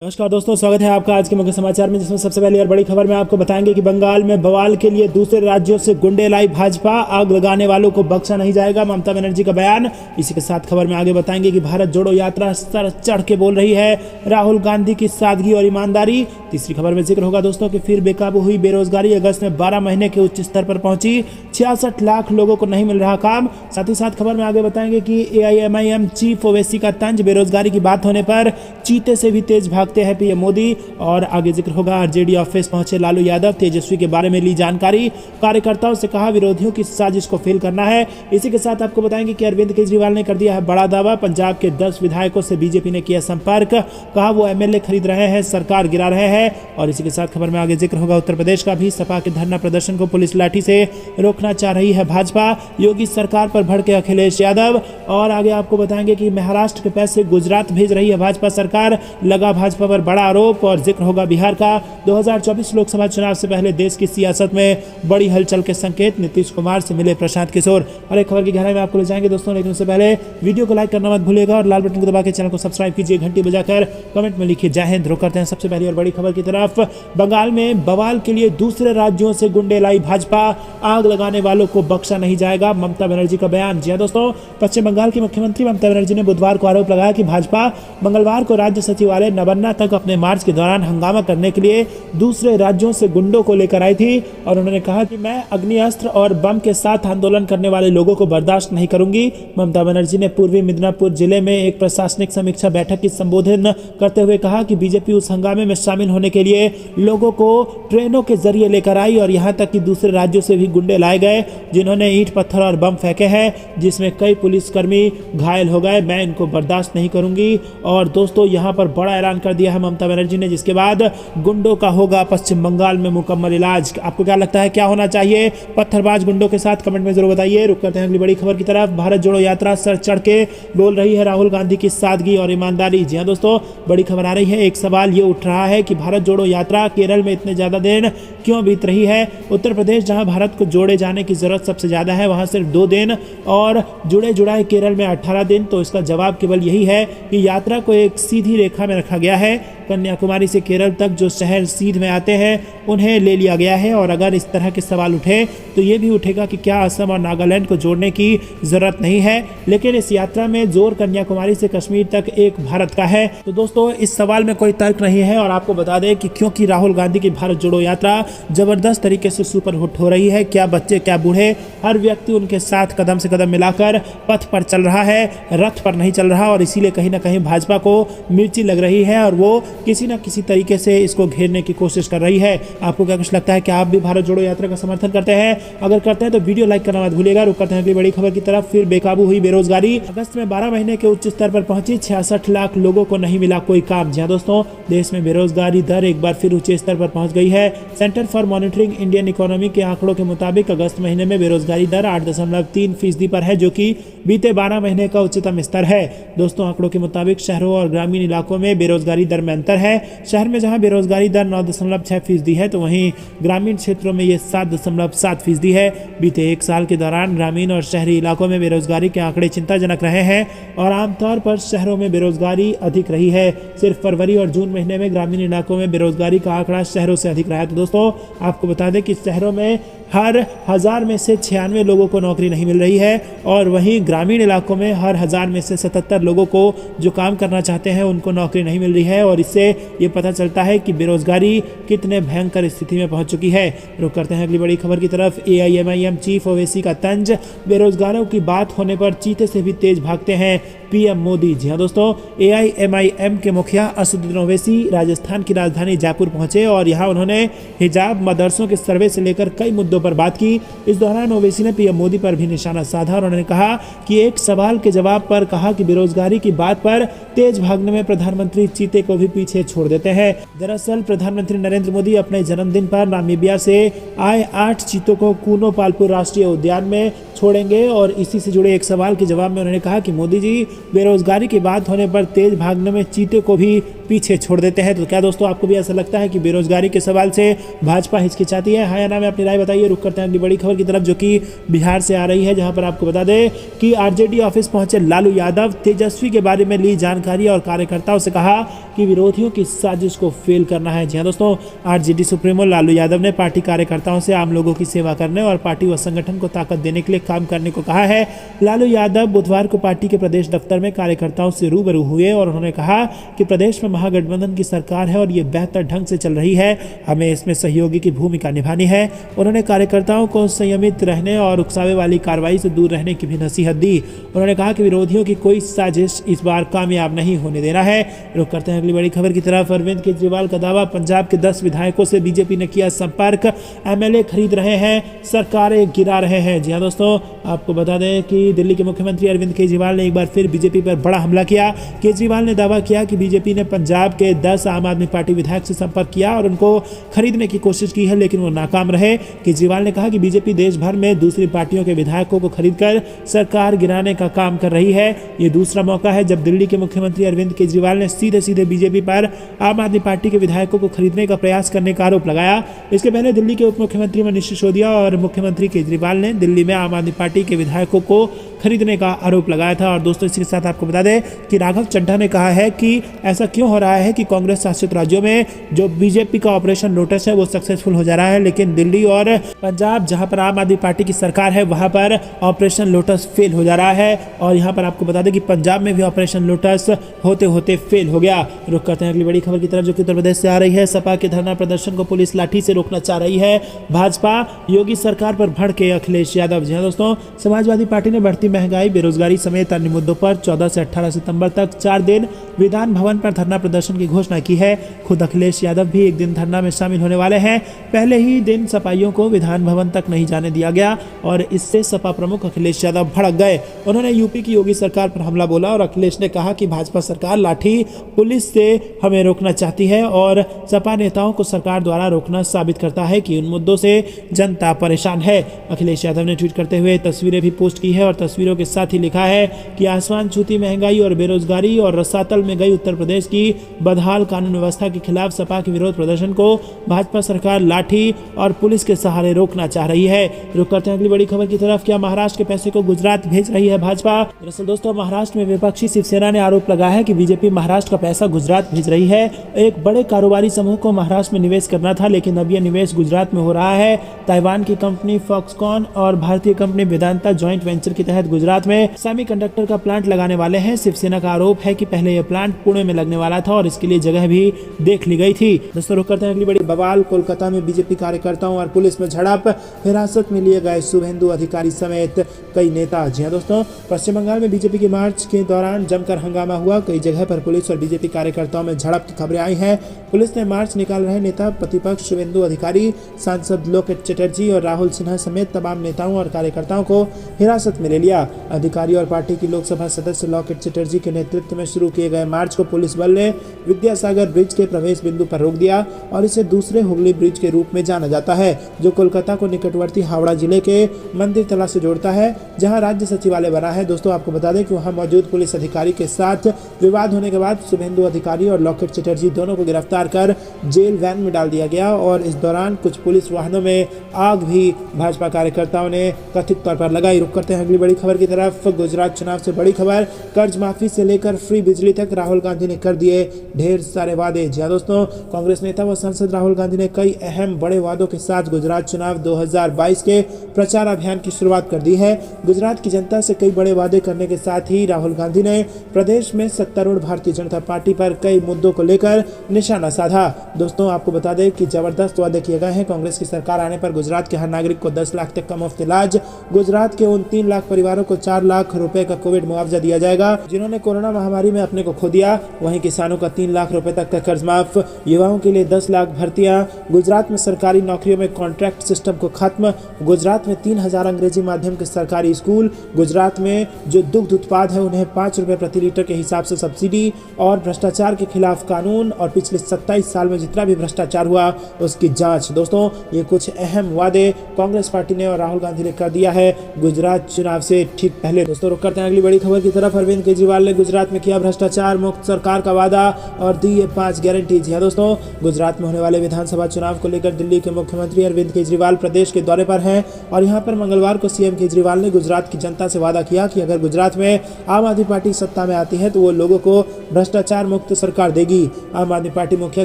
नमस्कार दोस्तों, स्वागत है आपका आज के मुख्य समाचार में, जिसमें सबसे पहले और बड़ी खबर में आपको बताएंगे कि बंगाल में बवाल के लिए दूसरे राज्यों से गुंडे लाई भाजपा, आग लगाने वालों को बख्शा नहीं जाएगा, ममता बनर्जी का बयान। इसी के साथ खबर में आगे बताएंगे कि भारत जोड़ो यात्रा सर चढ़ के बोल रही है, राहुल गांधी की सादगी और ईमानदारी। तीसरी खबर में जिक्र होगा दोस्तों कि फिर बेकाबू हुई बेरोजगारी, अगस्त में 12 महीने के उच्च स्तर पर पहुंची, 66 लाख लोगों को नहीं मिल रहा काम। साथ ही साथ खबर में आगे बताएंगे कि AIMIM चीफ ओवैसी का तंज, बेरोजगारी की बात होने पर चीते से भी तेज भागते हैं पीएम मोदी। और आगे जिक्र होगा आरजेडी ऑफिस पहुंचे लालू यादव, तेजस्वी के बारे में ली जानकारी, कार्यकर्ताओं से कहा विरोधियों की साजिश को फेल करना है। इसी के साथ आपको बताएंगे कि अरविंद केजरीवाल ने कर दिया है बड़ा दावा, पंजाब के 10 विधायकों से बीजेपी ने किया संपर्क, कहा वो MLA खरीद रहे हैं, सरकार गिरा रहे हैं। और इसी के साथ खबर में आगे जिक्र होगा उत्तर प्रदेश का भी, सपा के धरना प्रदर्शन को पुलिस लाठी से रोकना चाह रही है भाजपा, योगी सरकार पर भड़के अखिलेश यादव। और आगे आपको बताएंगे कि महाराष्ट्र के पैसे गुजरात भेज रही है भाजपा सरकार, लगा भाजपा पर बड़ा आरोप। और जिक्र होगा बिहार का, 2024 लोकसभा चुनाव से पहले देश की सियासत में बड़ी हलचल के संकेत, नीतीश कुमार से मिले प्रशांत किशोर। हर एक खबर की गहराई में आपको ले जाएंगे दोस्तों, लेकिन उससे पहले वीडियो को लाइक करना मत भूलिएगा और लाल बटन को दबा के चैनल को सब्सक्राइब कीजिए, घंटी बजाकर कमेंट में लिखिए जय हिंद। रुक करते हैं सबसे पहली और बड़ी खबर की तरफ। बंगाल में बवाल के लिए दूसरे राज्यों से गुंडे लाई भाजपा, आग लगाने वालों को बख्शा नहीं जाएगा, ममता बनर्जी का बयान। जी हां दोस्तों, पश्चिम बंगाल की मुख्यमंत्री ममता बनर्जी ने बुधवार को आरोप लगाया कि भाजपा मंगलवार को राज्य सचिवालय नवन्ना तक अपने मार्च के दौरान हंगामा करने के लिए दूसरे राज्यों से गुंडों को लेकर आई थी। और उन्होंने कहा कि मैं अग्निअस्त्र और बम के साथ आंदोलन करने वाले लोगों को बर्दाश्त नहीं करूंगी। ममता बनर्जी ने पूर्वी मिदनापुर जिले में एक प्रशासनिक समीक्षा बैठक की संबोधन करते हुए कहा कि बीजेपी उस हंगामे में शामिल होने के लिए लोगों को ट्रेनों के जरिए लेकर आई और यहां तक कि दूसरे राज्यों से भी गुंडे लाए गए, जिन्होंने ईंट पत्थर और बम फेंके हैं, जिसमें कई पुलिसकर्मी घायल हो गए। मैं इनको बर्दाश्त नहीं करूंगी। और दोस्तों, यहां पर बड़ा ऐलान कर दिया है ममता बनर्जी ने, जिसके बाद गुंडों का होगा पश्चिम बंगाल में मुकम्मल इलाज। आपको क्या लगता है, क्या होना चाहिए पत्थरबाज गुंडों के साथ? कमेंट में जरूर बताइए। रुक करते हैं अगली बड़ी खबर की तरफ। भारत जोड़ो यात्रा सर चढ़ के बोल रही है, राहुल गांधी की सादगी और ईमानदारी। जी हां दोस्तों, बड़ी खबर आ रही है। एक सवाल ये उठ रहा है कि भारत जोड़ो यात्रा केरल में इतने ज्यादा दिन क्यों बीत रही है? उत्तर प्रदेश, जहां भारत को जोड़े जाने की जरूरत सबसे ज्यादा है, वहां सिर्फ 2 दिन और जुड़े जुड़ाए केरल में 18 दिन। तो इसका जवाब केवल यही है कि यात्रा को एक सीधी रेखा में रखा गया है। कन्याकुमारी से केरल तक जो शहर सीध में आते हैं उन्हें ले लिया गया है। और अगर इस तरह के सवाल उठे तो ये भी उठेगा कि क्या असम और नागालैंड को जोड़ने की जरूरत नहीं है? लेकिन इस यात्रा में जोर कन्याकुमारी से कश्मीर तक एक भारत का है। तो दोस्तों, इस सवाल में कोई तर्क नहीं है। और आपको बता दें कि क्योंकि राहुल गांधी की भारत जोड़ो यात्रा जबरदस्त तरीके से सुपरहिट हो रही है, क्या बच्चे क्या बूढ़े, हर व्यक्ति उनके साथ कदम से कदम मिलाकर पथ पर चल रहा है, रथ पर नहीं चल रहा। और इसीलिए कहीं ना कहीं भाजपा को मिर्ची लग रही है और वो किसी न किसी तरीके से इसको घेरने की कोशिश कर रही है। आपको क्या कुछ लगता है कि आप भी भारत जोड़ो यात्रा का समर्थन करते हैं? अगर करते हैं तो वीडियो लाइक करना मत भूलिएगा। रुक करते हैं अगली बड़ी खबर की तरफ। फिर बेकाबू हुई बेरोजगारी, अगस्त में 12 महीने के उच्च स्तर पर पहुंची, 66 लाख लोगों को नहीं मिला कोई काम। जी हां दोस्तों, देश में बेरोजगारी दर एक बार फिर ऊंचे स्तर पर पहुंच गई है। Centre for monitoring Indian economy के आंकड़ों के मुताबिक अगस्त महीने में बेरोजगारी दर 8.3% पर है, जो कि बीते 12 महीने का उच्चतम स्तर है। दोस्तों, आंकड़ों के मुताबिक शहरों और ग्रामीण इलाकों में बेरोजगारी दर में अंतर है। शहर में जहां बेरोजगारी दर 9.6% है, तो वहीं ग्रामीण क्षेत्रों में ये 7.7% है। बीते एक साल के दौरान ग्रामीण और शहरी इलाकों में बेरोजगारी के आंकड़े चिंताजनक रहे हैं और आमतौर पर शहरों में बेरोजगारी अधिक रही है। सिर्फ फरवरी और जून महीने में ग्रामीण इलाकों में बेरोजगारी का आंकड़ा शहरों से अधिक रहा है। तो दोस्तों, आपको बता दें कि शहरों में हर 1000 में से 96 लोगों को नौकरी नहीं मिल रही है और वहीं ग्रामीण इलाकों में हर 1000 में से 77 लोगों को जो काम करना चाहते हैं उनको नौकरी नहीं मिल रही है। और इससे ये पता चलता है कि बेरोजगारी कितने भयंकर स्थिति में पहुंच चुकी है। रुक करते हैं अगली बड़ी खबर की तरफ। AIMIM चीफ ओवैसी का तंज, बेरोजगारों की बात होने पर चीते से भी तेज भागते हैं पीएम मोदी। जी हां दोस्तों, AIMIM के मुखिया असदुद्दीन ओवैसी राजस्थान की राजधानी जयपुर पहुंचे और यहां उन्होंने हिजाब, मदरसों के सर्वे से लेकर कई मुद्दों पर बात की। इस दौरान ओवैसी ने पीएम मोदी पर भी निशाना साधा और उन्होंने कहा कि एक सवाल के जवाब पर कहा कि बेरोजगारी की बात पर तेज भागने में प्रधानमंत्री चीते को भी पीछे छोड़ देते हैं। दरअसल प्रधानमंत्री नरेंद्र मोदी अपने जन्मदिन पर नामीबिया से आए 8 चीतों को कूनो पालपुर राष्ट्रीय उद्यान में छोड़ेंगे। और इसी से जुड़े एक सवाल के जवाब में उन्होंने कहा कि मोदी जी, बेरोजगारी की बात होने पर तेज भागने में चीते को भी पीछे छोड़ देते हैं। तो क्या दोस्तों आपको भी ऐसा लगता है कि बेरोजगारी के सवाल से भाजपा हिचकिचाती है? हाँ या ना में अपनी राय बताइए। रुक करते हैं अगली बड़ी खबर की तरफ, जो कि बिहार से आ रही है, जहां पर आपको बता दें कि आरजेडी ऑफिस पहुंचे लालू यादव, तेजस्वी के बारे में ली जानकारी और कार्यकर्ताओं से कहा कि विरोधियों की साजिश को फेल करना है। जी हाँ दोस्तों, आरजेडी सुप्रीमो लालू यादव ने पार्टी कार्यकर्ताओं से आम लोगों की सेवा करने और पार्टी व संगठन को ताकत देने के लिए काम करने को कहा है। लालू यादव बुधवार को पार्टी के प्रदेश दफ्तर में कार्यकर्ताओं से रूबरू हुए और उन्होंने कहा कि प्रदेश में महागठबंधन की सरकार है और ये बेहतर ढंग से चल रही है, हमें इसमें सहयोगी की भूमिका निभानी है। उन्होंने कार्यकर्ताओं को संयमित रहने और उकसावे वाली कार्रवाई से दूर रहने की भी नसीहत दी। उन्होंने कहा कि विरोधियों की कोई साजिश इस बार कामयाब नहीं होने देना है। रुक करते हैं अगली बड़ी खबर की तरफ। अरविंद केजरीवाल का दावा, पंजाब के 10 विधायकों से बीजेपी ने किया संपर्क, एमएलए खरीद रहे हैं, सरकारें गिरा रहे हैं। जी हाँ दोस्तों, आपको बता दें कि दिल्ली के मुख्यमंत्री अरविंद केजरीवाल ने एक बार फिर बीजेपी पर बड़ा हमला किया। केजरीवाल ने दावा किया कि बीजेपी ने पंजाब के 10 आम आदमी पार्टी विधायक से संपर्क किया और उनको खरीदने की कोशिश की है, लेकिन वो नाकाम रहे। केजरीवाल ने कहा कि बीजेपी देश भर में दूसरी पार्टियों के विधायकों को खरीदकर सरकार गिराने का काम कर रही है। ये दूसरा मौका है जब दिल्ली के मुख्यमंत्री अरविंद केजरीवाल ने सीधे सीधे बीजेपी पर आम आदमी पार्टी के विधायकों को खरीदने का प्रयास करने का आरोप लगाया। इसके पहले दिल्ली के उप मुख्यमंत्री मनीष सिसोदिया और मुख्यमंत्री केजरीवाल ने दिल्ली में आम आदमी पार्टी के विधायकों को खरीदने का आरोप लगाया था। और दोस्तों, इसी के साथ आपको बता दें कि राघव चड्ढा ने कहा है कि ऐसा क्यों हो रहा है कि कांग्रेस शासित राज्यों में जो बीजेपी का ऑपरेशन लोटस है वो सक्सेसफुल हो जा रहा है, लेकिन दिल्ली और पंजाब जहां पर आम आदमी पार्टी की सरकार है वहां पर ऑपरेशन लोटस फेल हो जा रहा है। और यहां पर आपको बता दें कि पंजाब में भी ऑपरेशन लोटस होते होते फेल हो गया। रुक करते हैं अगली बड़ी खबर की तरफ, जो कि उत्तर प्रदेश से आ रही है। सपा के धरना प्रदर्शन को पुलिस लाठी से रोकना चाह रही है। भाजपा योगी सरकार पर भड़के अखिलेश यादव। जी हाँ दोस्तों, समाजवादी पार्टी ने बढ़ती महंगाई, बेरोजगारी समेत अन्य मुद्दों पर 14 से 18 सितंबर तक 4 दिन विधान भवन पर धरना प्रदर्शन की घोषणा की है। खुद अखिलेश यादव भी एक दिन धरना में शामिल होने वाले हैं। पहले ही दिन सपाइयों को विधान भवन तक नहीं जाने दिया गया और इससे सपा प्रमुख अखिलेश यादव भड़क गए। उन्होंने यूपी की योगी सरकार पर हमला बोला और अखिलेश ने कहा कि भाजपा सरकार लाठी पुलिस से हमें रोकना चाहती है और सपा नेताओं को सरकार द्वारा रोकना साबित करता है कि उन मुद्दों से जनता परेशान है। अखिलेश यादव ने ट्वीट करते हुए तस्वीरें भी पोस्ट की है और तस्वीरों के साथ ही लिखा है कि आसमान छूती महंगाई और बेरोजगारी और रसातल में गई उत्तर प्रदेश की बदहाल कानून व्यवस्था के खिलाफ सपा के विरोध प्रदर्शन को भाजपा सरकार लाठी और पुलिस के सहारे रोकना चाह रही है। रुक करते हैं अगली बड़ी खबर की तरफ। क्या महाराष्ट्र के पैसे को गुजरात भेज रही है भाजपा? दरअसल दोस्तों, महाराष्ट्र में विपक्षी शिवसेना ने आरोप लगाया है कि बीजेपी महाराष्ट्र का पैसा गुजरात भेज रही है। एक बड़े कारोबारी समूह को महाराष्ट्र में निवेश करना था, लेकिन अब यह निवेश गुजरात में हो रहा है। ताइवान की कंपनी फॉक्सकॉन और भारतीय कंपनी वेदांता जॉइंट वेंचर के तहत गुजरात में सेमीकंडक्टर का प्लांट लगाने वाले हैं। शिवसेना का आरोप है कि पहले यह प्लांट पुणे में लगने वाला था और इसके लिए जगह भी देख ली गई थी। दोस्तों, रुक करते हैं अगली बड़ी बवाल। कोलकाता में बीजेपी कार्यकर्ताओं और पुलिस में झड़प, हिरासत में लिए गए शुभेंदु अधिकारी समेत कई नेता। जी हाँ दोस्तों, पश्चिम बंगाल में बीजेपी के मार्च के दौरान जमकर हंगामा हुआ। कई जगह पर पुलिस और बीजेपी कार्यकर्ताओं में झड़प की खबरें आई हैं। पुलिस ने मार्च निकाल रहे नेता प्रतिपक्ष शुभेंदु अधिकारी, सांसद लोकेट चटर्जी और राहुल सिन्हा समेत तमाम नेताओं और कार्यकर्ताओं को हिरासत में ले लिया। अधिकारी और पार्टी की लोकसभा सदस्य लोकेट चटर्जी के नेतृत्व में शुरू किए गए मार्च को पुलिस बल ने विद्यासागर ब्रिज के प्रवेश बिंदु पर रोक दिया और इसे दूसरे हुगली ब्रिज के रूप में जाना जाता है, जो कोलकाता को निकटवर्ती हावड़ा जिले के मंदिर तला से जोड़ता है, जहां राज्य सचिवालय बना है। दोस्तों, आपको बता दें कि वहां मौजूद पुलिस अधिकारी के साथ विवाद होने के बाद शुभेंदु अधिकारी और लोकेट चटर्जी दोनों को गिरफ्तार कर जेल वैन में डाल दिया गया और इस दौरान कुछ पुलिस वाहनों में आग भी भाजपा कार्यकर्ताओं ने कथित तौर पर लगाई। रुक करते हैं अगली बड़ी खबर की तरफ। गुजरात चुनाव से बड़ी खबर, कर्ज माफी से लेकर फ्री बिजली तक राहुल गांधी ने कर दिए ढेर सारे वादे। जी दोस्तों, कांग्रेस नेता व सांसद राहुल गांधी ने कई अहम बड़े वादों के साथ गुजरात चुनाव 2022 के प्रचार अभियान की शुरुआत कर दी है। गुजरात की जनता से कई बड़े वादे करने के साथ ही राहुल गांधी ने प्रदेश में सत्तारूढ़ भारतीय जनता पार्टी पर कई मुद्दों को लेकर निशाना साधा। दोस्तों, आपको बता दें कि जबरदस्त वादे किए गए हैं। कांग्रेस की सरकार आने पर गुजरात के हर नागरिक को 10 लाख तक का मुफ्त इलाज, गुजरात के उन 3 लाख परिवारों को 4 लाख रुपए का कोविड मुआवजा दिया जाएगा जिन्होंने कोरोना महामारी में अपने को खो दिया। वहीं किसानों का 3 लाख रुपए तक का कर्ज माफ, युवाओं के लिए 10 लाख भर्तियां, गुजरात में सरकारी नौकरियों में कॉन्ट्रैक्ट सिस्टम को खत्म, गुजरात में 3000 अंग्रेजी माध्यम के सरकारी स्कूल, गुजरात में जो दुग्ध उत्पाद है उन्हें 5 रुपए प्रति लीटर के हिसाब से सब्सिडी और भ्रष्टाचार के खिलाफ कानून और पिछले 27 साल में जितना भी भ्रष्टाचार हुआ उसकी जांच। दोस्तों, ये कुछ अहम वादे कांग्रेस पार्टी ने और राहुल गांधी ने कर दिया है गुजरात चुनाव से ठीक पहले। दोस्तों रुक करते हैं अगली बड़ी खबर की तरफ। अरविंद केजरीवाल ने गुजरात में किया भ्रष्टाचार मुक्त सरकार का वादा और दी ये 5 गारंटी। जी हाँ दोस्तों, गुजरात में होने वाले विधानसभा चुनाव को लेकर दिल्ली के मुख्यमंत्री अरविंद केजरीवाल प्रदेश के दौरे पर हैं और यहां पर मंगलवार को सीएम केजरीवाल ने गुजरात की जनता से वादा किया कि अगर गुजरात में आम आदमी पार्टी सत्ता में आती है तो वो लोगों को भ्रष्टाचार मुक्त सरकार देगी। आम आदमी पार्टी मुखिया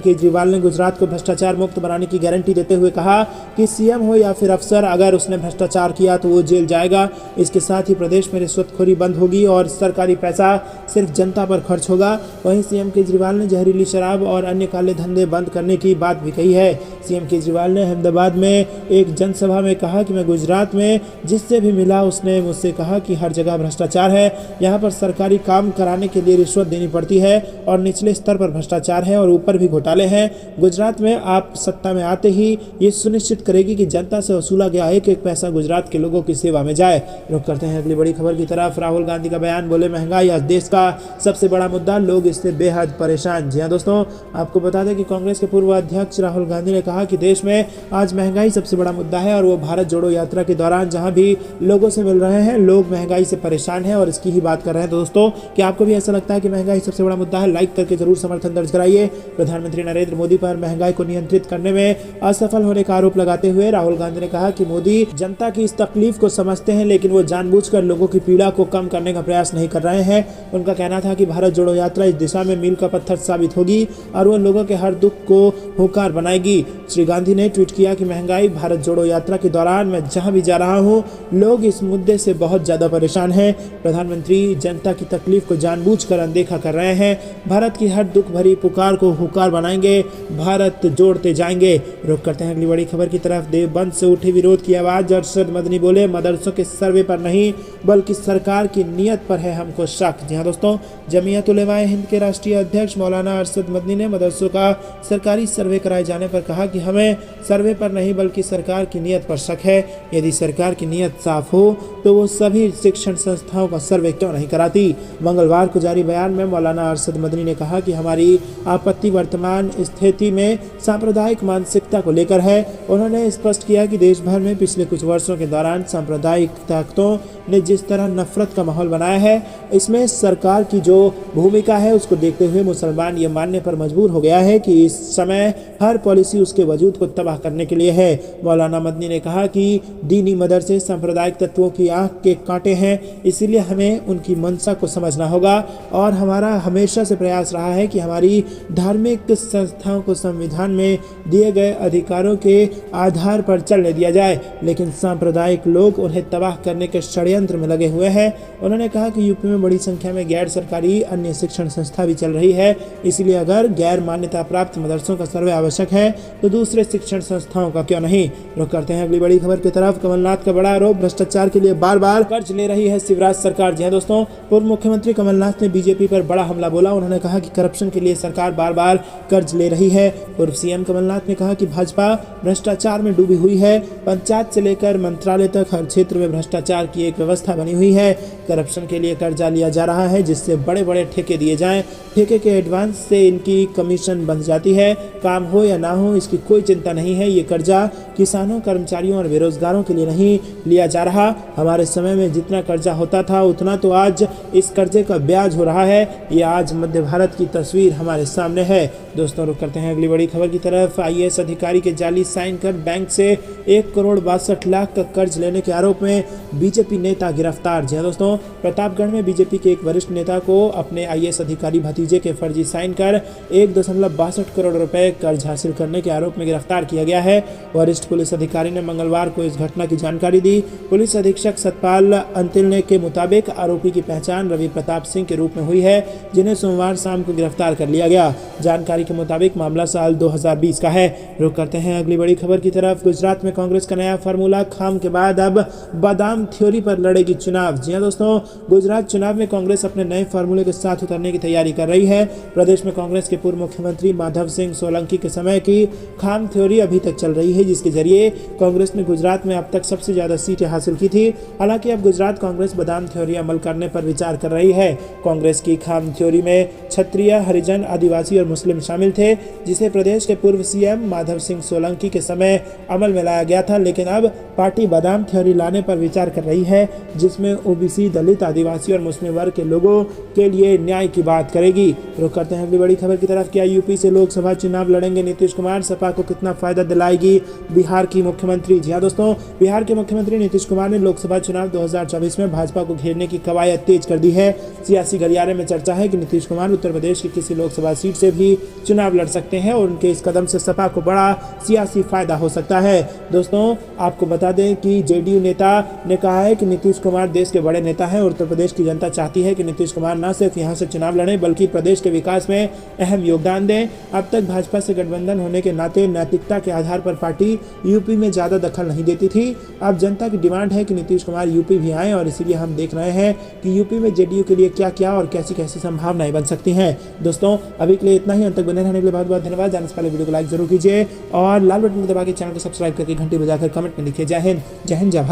केजरीवाल ने गुजरात को भ्रष्टाचार मुक्त बनाने की गारंटी देते हुए कहा कि सीएम हो या फिर अफसर, अगर उसने भ्रष्टाचार किया तो वो जेल जाएगा। इसके साथ ही प्रदेश में रिश्वतखोरी बंद होगी और सरकारी पैसा सिर्फ जनता पर खर्च होगा। वहीं सीएम केजरीवाल ने जहरीली शराब और अन्य काले धंधे बंद करने की बात भी कही है। सीएम केजरीवाल ने अहमदाबाद में एक जनसभा में कहा कि मैं गुजरात में जिससे भी मिला उसने मुझसे कहा कि हर जगह भ्रष्टाचार है, यहाँ पर सरकारी काम कराने के लिए रिश्वत देनी पड़ती है और निचले स्तर पर भ्रष्टाचार है और ऊपर भी घोटाले हैं। गुजरात में आप सत्ता में आते ही ये सुनिश्चित करेगी कि जनता से वसूला गया एक एक पैसा गुजरात के लोगों की सेवा में जाए। रुक करते हैं अगली बड़ी खबर की तरफ। राहुल गांधी का बयान, बोले महंगाई आज देश का सबसे बड़ा मुद्दा, लोग इससे बेहद परेशान। जी हाँ दोस्तों, आपको बता दें कि कांग्रेस के पूर्व अध्यक्ष राहुल गांधी ने कहा कि देश में आज महंगाई सबसे बड़ा मुद्दा है और वो भारत जोड़ो यात्रा के दौरान जहां भी लोगों से मिल रहे हैं, लोग महंगाई से परेशान हैं और इसकी ही बात कर रहे हैं। दोस्तों, क्या आपको भी ऐसा लगता है कि महंगाई सबसे बड़ा मुद्दा है? लाइक करके जरूर समर्थन दर्ज कराइए। प्रधानमंत्री नरेंद्र मोदी पर महंगाई को नियंत्रित करने में असफल होने का आरोप लगाते हुए राहुल गांधी ने कहा कि मोदी जनता की इस तकलीफ को समझते हैं, लेकिन वो जानबूझकर लोगों की पीड़ा को कम करने का प्रयास नहीं कर रहे हैं। उनका कहना था कि भारत जोड़ो यात्रा इस दिशा में मील का पत्थर साबित होगी और वो लोगों के हर दुख को होकार बनाएगी। श्री गांधी ने ट्वीट किया कि महंगाई भारत जोड़ो यात्रा के दौरान मैं जहां भी जा रहा हूं, लोग इस मुद्दे से बहुत ज्यादा परेशान हैं। प्रधानमंत्री जनता की तकलीफ को जानबूझकर अनदेखा कर रहे हैं। भारत की हर दुख भरी पुकार को हुकार बनाएंगे, भारत जोड़ते जाएंगे। रुक करते हैं अगली बड़ी खबर की तरफ। देवबंद से उठी विरोध की आवाज, अरशद मदनी बोले मदरसों के सर्वे पर नहीं बल्कि सरकार की नीयत पर है हमको शक। जी हाँ दोस्तों, जमीयत उलेमाए हिंद के राष्ट्रीय अध्यक्ष मौलाना अरशद मदनी ने मदरसों का सरकारी सर्वे कराए जाने पर कहा कि हमें सर्वे पर नहीं बल्कि सरकार की नीयत पर शक है। यदि सरकार की नीयत साफ हो तो वो सभी शिक्षण संस्थाओं का सर्वे क्यों नहीं कराती। मंगलवार को जारी बयान में मौलाना अरशद मदनी ने कहा कि हमारी आपत्ति वर्तमान स्थिति में सांप्रदायिक मानसिकता को लेकर है। उन्होंने स्पष्ट किया कि देश भर में पिछले कुछ वर्षों के दौरान सांप्रदायिक ताकतों ने जिस तरह नफरत का माहौल बनाया है, इसमें सरकार की जो भूमिका है उसको देखते हुए मुसलमान ये मानने पर मजबूर हो गया है कि इस समय हर पॉलिसी उसके वजूद को तबाह करने के लिए है। मौलाना मदनी ने कहा कि दीनी मदरसे सांप्रदायिक तत्वों की आंख के कांटे हैं, इसीलिए हमें उनकी मंशा को समझना होगा और हमारा हमेशा से प्रयास रहा है कि हमारी धार्मिक संस्थाओं को संविधान में दिए गए अधिकारों के आधार पर चलने दिया जाए, लेकिन सांप्रदायिक लोग उन्हें तबाह करने के षड्यंत्र में लगे हुए हैं। उन्होंने कहा कि यूपी में बड़ी संख्या में गैर सरकारी अन्य शिक्षण संस्था भी चल रही है, इसलिए अगर गैर मान्यता प्राप्त मदरसों का सर्वे आवश्यक है तो दूसरे शिक्षण संस्थाओं का क्यों नहीं। रुक करते हैं अगली बड़ी खबर की तरफ। कमलनाथ का बड़ा आरोप, भ्रष्टाचार के लिए बार बार कर्ज ले रही है शिवराज सरकार। जी हाँ दोस्तों, पूर्व मुख्यमंत्री कमलनाथ ने बीजेपी पर बड़ा हमला बोला। उन्होंने कहा कि करप्शन के लिए सरकार बार बार कर्ज ले रही है। पूर्व सीएम कमलनाथ ने कहा कि भाजपा भ्रष्टाचार में डूबी हुई है। पंचायत से लेकर मंत्रालय तक हर क्षेत्र में भ्रष्टाचार की एक व्यवस्था बनी हुई है। करप्शन के लिए कर्जा लिया जा रहा है जिससे बड़े बड़े ठेके दिए जाएं। ठेके के एडवांस से इनकी कमीशन बन जाती है। काम हो या ना हो इसकी कोई चिंता नहीं है। ये कर्जा किसानों, कर्मचारियों और बेरोजगारों के लिए नहीं लिया जा रहा। हमारे समय में जितना कर्जा होता था उतना तो आज इस कर्जे का ब्याज हो रहा है। ये आज मध्य भारत की तस्वीर हमारे सामने है। दोस्तों रुक करते हैं अगली बड़ी खबर की तरफ। आईएएस अधिकारी के जाली साइन कर बैंक से 1,62,00,000 का कर्ज लेने के आरोप में बीजेपी नेता गिरफ्तार। जी दोस्तों, प्रतापगढ़ में बीजेपी के एक वरिष्ठ नेता को अपने आईएएस अधिकारी भतीजे के फर्जी साइन कर 1.62 करोड़ रुपए कर्ज हासिल करने के आरोप में गिरफ्तार किया गया है। वरिष्ठ पुलिस अधिकारी ने मंगलवार को इस घटना की जानकारी दी। पुलिस अधीक्षक सतपाल अंतिल के मुताबिक आरोपी की पहचान रवि प्रताप सिंह के रूप में हुई है, जिन्हें सोमवार शाम को गिरफ्तार कर लिया गया। जानकारी के मुताबिक मामला साल 2020 का है। रुक करते हैं अगली बड़ी खबर की तरफ। गुजरात में कांग्रेस का नया फार्मूला, खाम के बाद अब बादाम थ्योरी पर लड़ेगी चुनाव। जी हां दोस्तों, गुजरात चुनाव में कांग्रेस अपने नए फार्मूले के साथ उतरने की तैयारी कर रही है। प्रदेश में कांग्रेस के पूर्व मुख्यमंत्री माधव सिंह सोलंकी के समय की खाम थ्योरी अभी तक चल रही है, जिसके जरिए कांग्रेस ने गुजरात में अब तक सबसे ज्यादा सीटें हासिल की थी। हालांकि अब गुजरात कांग्रेस बादाम थ्योरी अमल करने पर विचार कर रही है। कांग्रेस की खाम थ्योरी में क्षत्रिय, हरिजन, आदिवासी और मुस्लिम शामिल थे, जिसे प्रदेश के पूर्व सीएम माधव सिंह सोलंकी के समय अमल में लाया गया था। लेकिन अब पार्टी बादाम थ्योरी लाने पर विचार कर रही है, जिसमें ओबीसी, दलित, आदिवासी और मुस्लिम वर्ग के लोगों के लिए न्याय की बात करेगी। रुक करते हैं अगली बड़ी खबर की तरफ। क्या यूपी से लोकसभा चुनाव लड़ेंगे नीतीश कुमार? सपा को कितना फायदा दिलाएगी बिहार की मुख्यमंत्री? जी हाँ दोस्तों, बिहार के मुख्यमंत्री नीतीश कुमार ने लोकसभा चुनाव 2024 में भाजपा को घेरने की कवायद तेज कर दी है। सियासी गलियारे में चर्चा है कि नीतीश कुमार उत्तर प्रदेश की किसी लोकसभा सीट से भी चुनाव लड़ सकते हैं और उनके इस कदम से सपा को बड़ा सियासी फायदा हो सकता है। दोस्तों, आपको बता दें कि जेडीयू नेता ने कहा है कि नीतीश कुमार देश के बड़े नेता हैं और उत्तर प्रदेश की जनता चाहती है कि नीतीश कुमार न सिर्फ यहां से चुनाव लड़ें बल्कि प्रदेश के विकास में अहम योगदान दें। अब तक भाजपा से गठबंधन होने के नाते नैतिकता के आधार पर पार्टी यूपी में ज्यादा दखल नहीं देती थी। अब जनता की डिमांड है कि नीतीश कुमार यूपी भी आए और इसीलिए हम देख रहे हैं कि यूपी में जेडीयू के लिए क्या क्या और कैसी कैसी संभावनाएं बन सकती हैं। दोस्तों, अभी के लिए इतना ही। अंत तक बने रहने के लिए बहुत बहुत धन्यवाद। जाने से पहले वीडियो को लाइक जरूर कीजिए और लाल बटन को दबा के चैनल को सब्सक्राइब करके घंटी बजाकर कमेंट में लिखिए जय हिंद, जय हिंद, जय भारत।